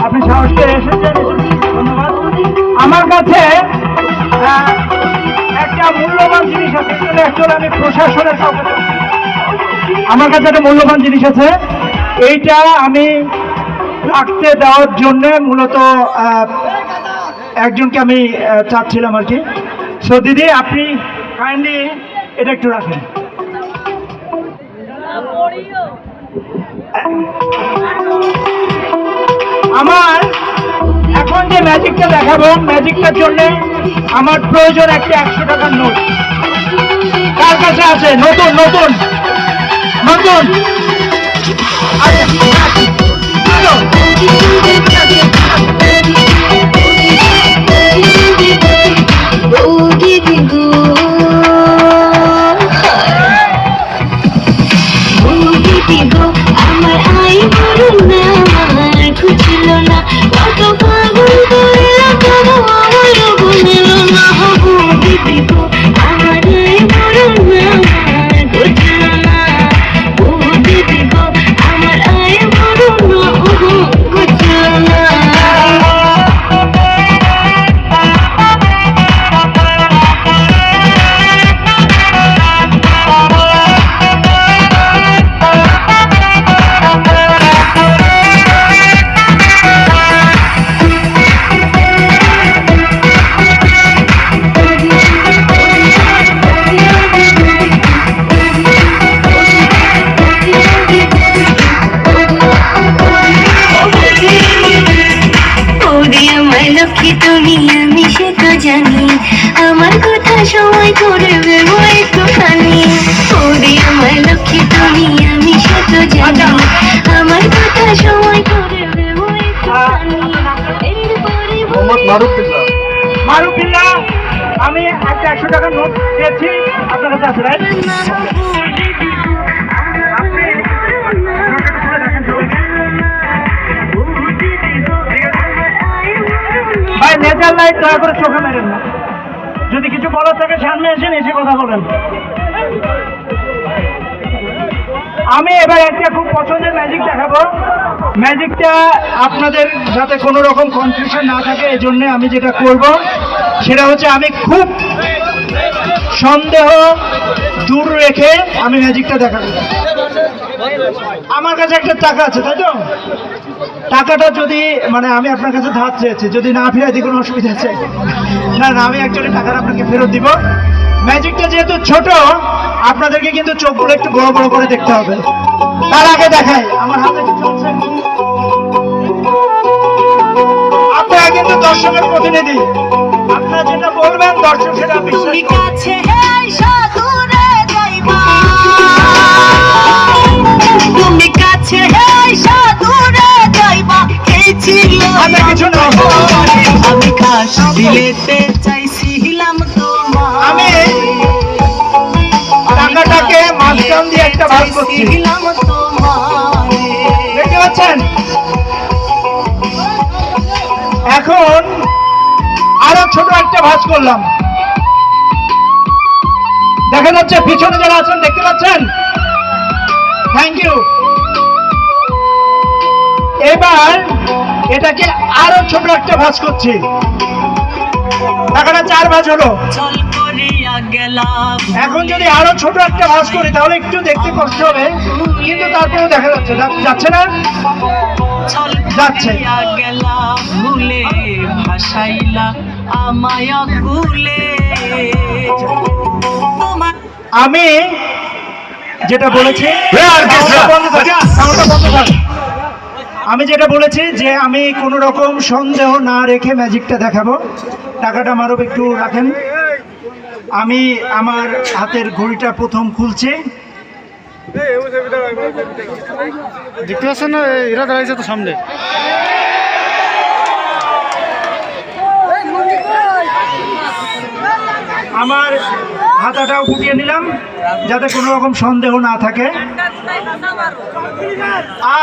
আপনি সাহস করে এসেছেন, ধন্যবাদ। আমার কাছে একটা মূল্যবান জিনিস আছে, অ্যাকচুয়ালি আমি প্রশাসনের কাছে, আমার কাছে একটা মূল্যবান জিনিস আছে, এইটা আমি রাখতে দেওয়ার জন্য মূলত একজনকে আমি চাচ্ছিলাম আর কি। সো দিদি, আপনি কাইন্ডলি এটা একটু রাখেন। আমার এখন যে ম্যাজিকটা দেখাবো, ম্যাজিকটার জন্য আমার প্রয়োজন একটা 100 টাকার নোট। কার কাছে আছে নতুন নতুন নতুন? আমার আই বড় না খুঁজছিল না, কত পাগল করে রাখাবো আমার বলিল না, হবু দিদি গো আমার আই বড় না খুঁজছিল না, ও দিদি গো আমার আই বড় না খুঁজছিল না। লক্ষ্মী তুমি আমি সে তো জানি, আমার কথা সময় করবে একটুখানি, ওরে আমার লক্ষ্মী তুমি আমি সে তো জানি, আমার কথা সময় করবে একটুখানি। মারুফিল্লাহ, আমি একটা 100 টাকার নোট দিয়েছি, আপনার কাছে আছে রাইট? ভাই নেচার লাইট দয়া করে চোখে মেরেন না, যদি কিছু বলার থাকে সামনে এসে কথা বলেন। আমি এবার একটা খুব পছন্দের ম্যাজিক দেখাবো। ম্যাজিকটা আপনাদের যাতে কোনো রকম কনফিউশন না থাকে এজন্য আমি যেটা করব সেটা হচ্ছে, আমি খুব সন্দেহ দূর রেখে আমি ম্যাজিকটা দেখাবো। আমার কাছে একটা টাকা আছে, তাই তো? টাকাটা যদি মানে আমি আপনার কাছে ধার চেয়েছি, যদি না ফেরাই দিই কোনো অসুবিধা আছে? না না, আমি অ্যাকচুয়ালি টাকাটা আপনাকে ফেরত দিব। ম্যাজিকটা যেহেতু ছোট, আপনাদেরকে কিন্তু চোখগুলো একটু বড় বড় করে দেখতে হবে। তার আগে দেখাই আমার হাতে কিছু আছে। আপনারা কিন্তু দর্শকের প্রতিনিধি, আপনারা যেটা বলবেন দর্শক সেটা বিশ্বাস করবে। তুমি কাছে দূরে যাইবা, এই ছিল আমি খাস দিলেতে চাইছিলাম তোমার, আমি টাকাটাকে মাঝখান দিয়ে একটা ভাগ করছি, দেখতে পাচ্ছেন? এখন আরো ছোট একটা ভাঁজ করলাম, দেখা যাচ্ছে পিছনে যারা আছেন দেখতে পাচ্ছেন? Thank you. এবার এটাকে আরো ছোট একটা ভাঁজ করছি, টাকাটা 4 ভাঁজ হলো। এখন যদি আরো ছোট একটা ভাঁজ করি তাহলে একটু দেখতে কষ্ট হবে, কিন্তু তারপরেও দেখা যাচ্ছে, যাচ্ছে না? যাচ্ছে। ভুলে ভাসাইলা আমায় ভুলে। আমি যেটা বলেছি, আমি যেটা বলেছি যে আমি কোনো রকম সন্দেহ না রেখে ম্যাজিকটা দেখাবো। টাকাটা মারব একটু রাখেন। আমি আমার হাতের ঘড়িটা প্রথম খুলছি। দেখতে পাচ্ছেন না, এরা দাঁড়াইছে তো সামনে। আমার হাতাটাও গুটিয়ে নিলাম যাতে কোনো রকম সন্দেহ না থাকে।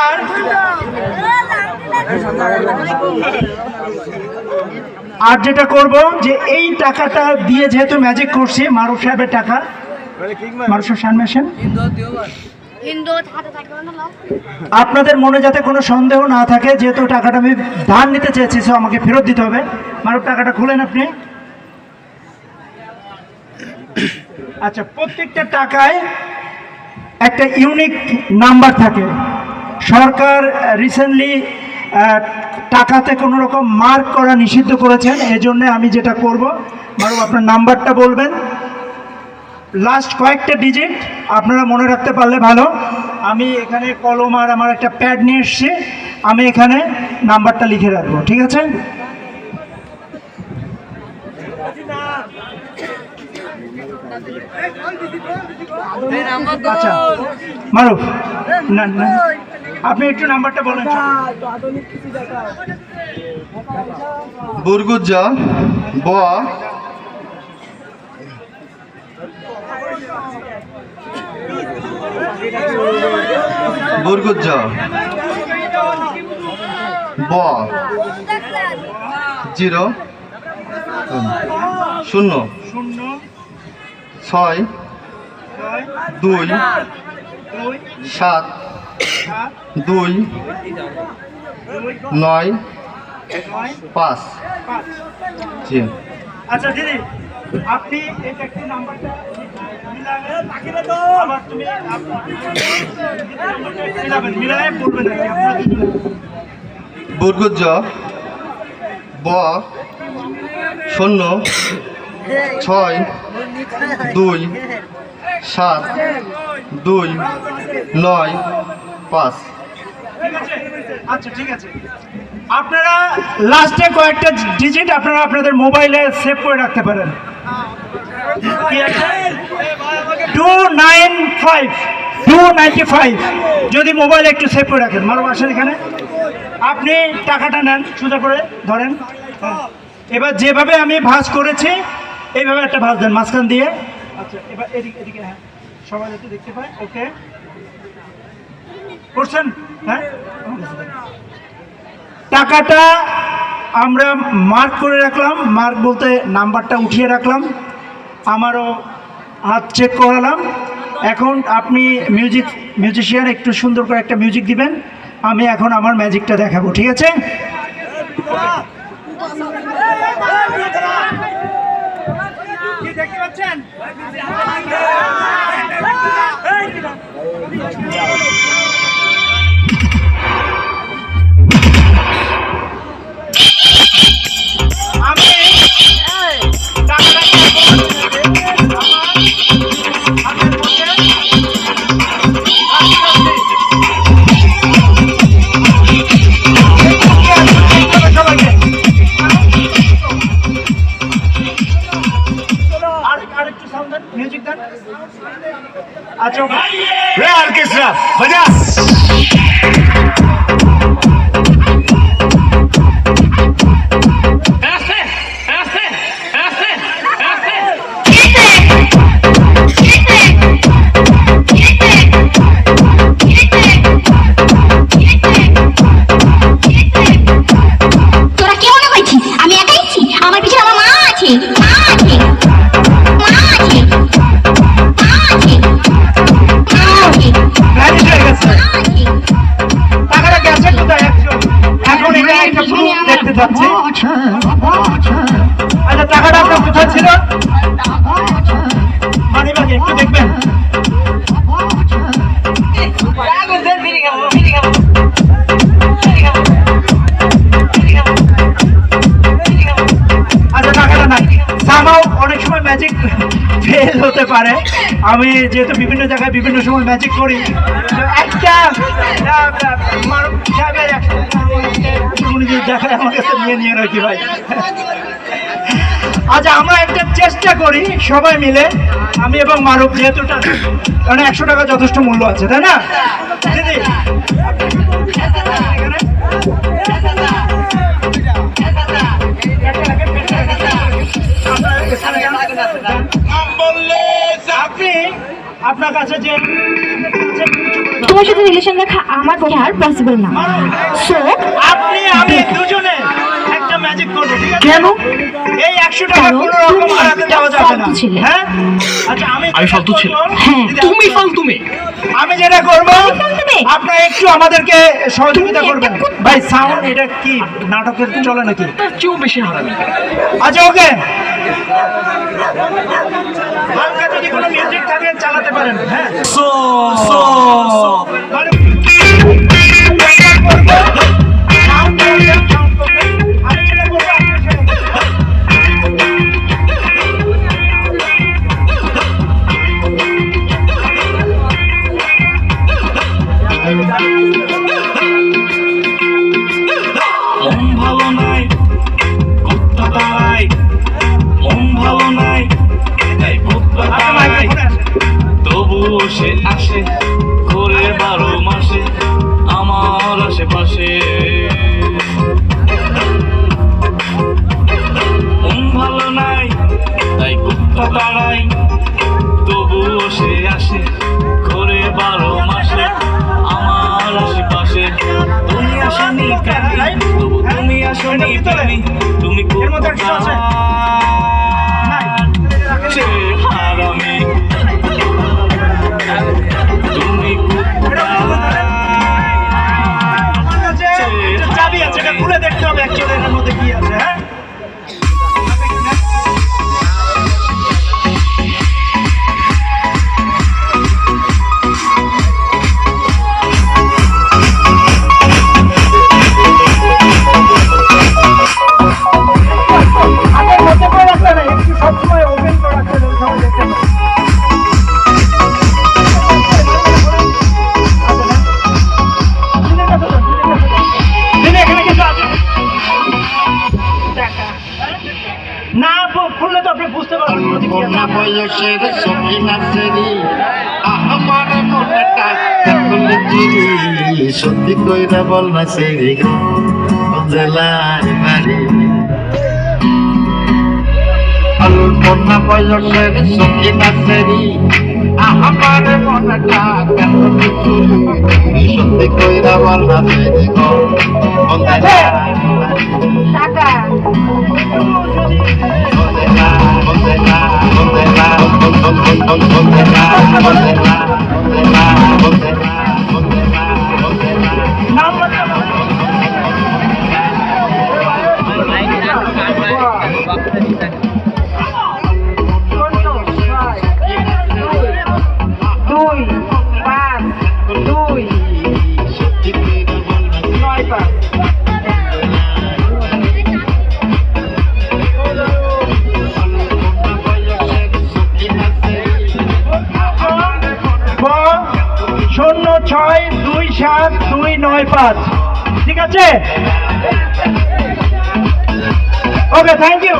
আর আর যেটা করব যে এই টাকাটা দিয়ে যেহেতু ম্যাজিক করছি, মারুফ সাহেবের টাকা, মারুফ সাহেব সামনে আসেন। আপনাদের মনে যাতে কোনো সন্দেহ না থাকে, যেহেতু টাকাটা আমি ধার নিতে চেয়েছি, সো আমাকে ফেরত দিতে হবে। মারুফ, টাকাটা খুলেন আপনি। আচ্ছা, প্রত্যেকটা টাকায় একটা ইউনিক নাম্বার থাকে। সরকার রিসেন্টলি টাকাতে কোনো রকম মার্ক করা নিষিদ্ধ করেছেন। এজন্য আমি যেটা করব, মারুফ আপনার নাম্বারটা বলবেন, লাস্ট কয়েকটা ডিজিট আপনারা মনে রাখতে পারলে ভালো। আমি এখানে কলম আর আমার একটা প্যাড নিয়ে এসেছি, আমি এখানে নাম্বারটা লিখে রাখবো, ঠিক আছে? আচ্ছা মারুফ, না না আপনি একটু নাম্বারটা বলেন। বুরগুজ্জা ব বুরগুজ্জা ব 0 0 6 2 7 2 9 5 জি। আচ্ছা দিদি, আপনি এটা একটু নাম্বারটা আবার তুমি মিলায় বলবেন আর কি। বুরগুজ্জা ব 0 6 2 7 2 9 5। আচ্ছা ঠিক আছে, আপনারা লাস্টে কয়েকটা ডিজিট আপনারা আপনাদের মোবাইলে সেভ করে রাখতে পারেন। 295 যদি মোবাইলে একটু সেভ করে রাখেন। মারুফ আসেন এখানে, আপনি টাকাটা নেন, সোজা করে ধরেন। এবার যেভাবে আমি ভাঁজ করেছি এইভাবে একটা ভাঁজ দেন মাঝখান দিয়ে। আচ্ছা এবার এদিকে এদিকে, হ্যাঁ সবাই যাতে দেখতে পায়। ওকে করছেন? হ্যাঁ, টাকাটা আমরা মার্ক করে রাখলাম, মার্ক বলতে নাম্বারটা উঠিয়ে রাখলাম, আমারও হাত চেক করালাম। এখন আপনি মিউজিশিয়ান একটু সুন্দর করে একটা মিউজিক দিবেন, আমি এখন আমার ম্যাজিকটা দেখাবো, ঠিক আছে? দেখতে পাচ্ছেন? আমি টাকাটা আরেকটু সাউন্ড দেন, মিউজিক দেন। আচ্ছা রে অর্কেস্ট্রা বাজা। তোরা কি মনে করছিস আমি একাই আছি? আমার পিছনে আমার মা আছে, মা আছে, মা আছে, মা আছে, মা আছে, ম্যানেজ হয়ে গেছে। মা আছে। টাকাটা গেছে কোথায়? এখন এটা একটা প্রুফ দেখতে যাচ্ছি। আচ্ছা টাকাটা আপনার কোথায় ছিল? মানিব্যাগে একটু দেখবেন। আচ্ছা টাকাটা নাই, সামাও অনেক সময় ম্যাজিক ফেল হতে পারে। আমি যেহেতু বিভিন্ন জায়গায় বিভিন্ন সময় ম্যাজিক করি, তো একটা মারুফ সাহেবের উনি যদি দেখায় আমার কাছে নিয়ে রাখি ভাই। আচ্ছা আমরা একটা চেষ্টা করি সবাই মিলে, আমি এবং মারুফ, যেহেতু কারণ 100 টাকা যথেষ্ট মূল্য আছে, তাই না দিদি? আপনি আপনার কাছে যে তোমার সাথে রিলেশন রাখা আমার পক্ষে আর পসিবল না। সো আপনি আমি দুজনে একটা ম্যাজিক করবো, ঠিক আছে? কেন? এই 100 100 টাকা কারণ কোনো রকম তুমি হারাতে একটা দেওয়া যাবে না ফালতু ছেলে। হ্যাঁ আচ্ছা আমি ফালতু ছেলে? হ্যাঁ, তুমি ফালতু মেয়ে। আমি যেটা করব ফালতু মেয়ে? আপনারা একটু আমাদেরকে সহযোগিতা তুমি করবেন একটা কুত্তা। ভাই সাউন্ড এটা কি নাটকের চলে নাকি তার চেয়েও বেশি হারামি। আচ্ছা ওকে হালকা যদি কোনো মিউজিক থাকে চালাতে পারেন হ্যাঁ মানে sound করবেন, sound করবেন। আমি যেটা করবো আপনি সেটা করবেন। মন ভালো নাই কুত্তা দাঁড়াই মন ভালো নাই তাই কুত্তা আচ্ছা, দাঁড়াই মাইক্রোফোনে আসেন। তবুও সে আসে ঘরে 12 মাসে আমার আশেপাশে মন ভালো নাই তাই কুত্তা দাঁড়াই তবুও সে আসে ঘরে 12 মাসে আমার আশেপাশে তুমি আসনি প্রেমী তবু তুমি আসনি প্রেমী তুমি এর মধ্যে আর কিছু আছে? হারামি তুমি আমার কাছে একটা চাবি আছে এটা খুলে দেখতে হবে অ্যাকচুয়ালি এর মধ্যে কি আছে হ্যাঁ আগের মধ্যে করে রাখতে না একটু সবসময় ওপেন করে রাখতে হবে সবাই দেখতে পাবে দিনে এখানে কিছু আছে না খুললে তো আপনি বুঝতে পারবেন না যে কি আছে। কন্যা বয়সের সখী নাচেরি আমার মনটা করলে চুরি সত্যি কইরা বল না সেরি জেলার বাড়ি কন্যা বয়সের সখী নাচেরি আমার মনটা করলে চুরি সত্যি কইরা বল না সেরি টাকা নাম বলতে হবে। দুই পাঁচ দুই নয় পাঁচ শূন্য 6272995 ঠিক আছে ওকে থ্যাংক ইউ